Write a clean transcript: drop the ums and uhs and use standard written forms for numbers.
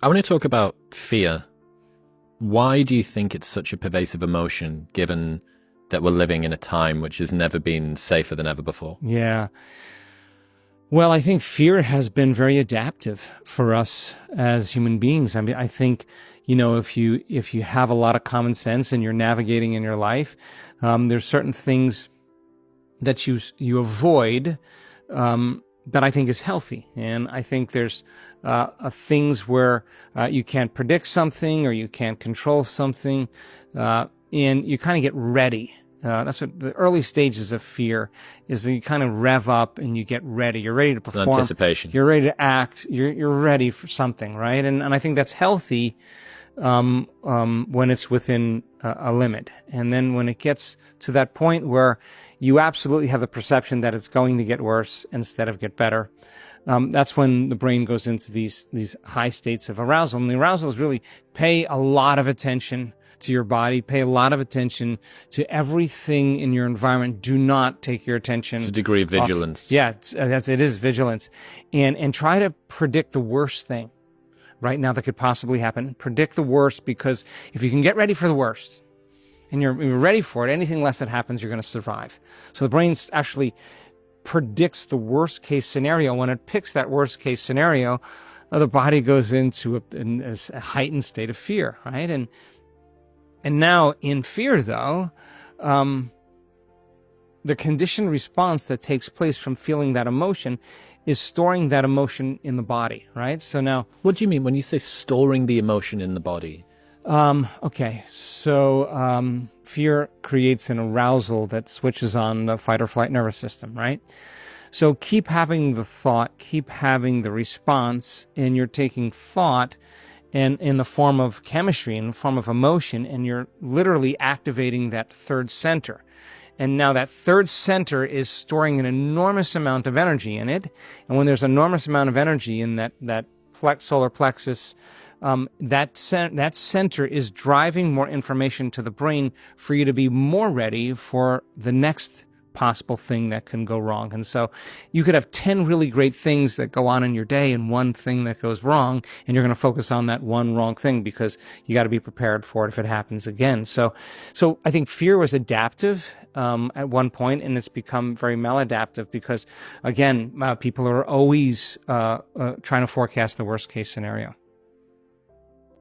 I want to talk about fear. Why do you think it's such a pervasive emotion, given that we're living in a time which has never been safer than ever before? Yeah. Well, I think fear has been very adaptive for us as human beings. I mean, I think, if you have a lot of common sense and you're navigating in your life, there's certain things that you avoid, that I think is healthy. And I think there's things where you can't predict something or you can't control something, and you kind of get ready. That's what the early stages of fear is. That you kind of rev up and you get ready. You're ready to perform. Anticipation. You're ready to act. You're ready for something, right? And I think that's healthy when it's within a limit. And then when it gets to that point where you absolutely have the perception that it's going to get worse instead of get better, that's when the brain goes into these high states of arousal. And the arousal is really pay a lot of attention to your body, pay a lot of attention to everything in your environment. Do not take your attention. A degree of vigilance. It is vigilance. And try to predict the worst thing right now that could possibly happen. Predict the worst, because if you can get ready for the worst and you're ready for it, anything less that happens, you're going to survive. So the brain actually predicts the worst case scenario. When it picks that worst case scenario, the body goes into a heightened state of fear, right? And now in fear, though, the conditioned response that takes place from feeling that emotion is storing that emotion in the body, right? So now, What do you mean when you say storing the emotion in the body? okay, so fear creates an arousal that switches on the fight or flight nervous system, right? So keep having the thought, keep having the response, and you're taking thought and in the form of chemistry, in the form of emotion, and you're literally activating that third center. And now that third center is storing an enormous amount of energy in it. And when there's an enormous amount of energy in that solar plexus, that center is driving more information to the brain for you to be more ready for the next possible thing that can go wrong. And so you could have 10 really great things that go on in your day and one thing that goes wrong, and you're going to focus on that one wrong thing because you got to be prepared for it if it happens again. So I think fear was adaptive at one point, and it's become very maladaptive because, again, people are always trying to forecast the worst case scenario.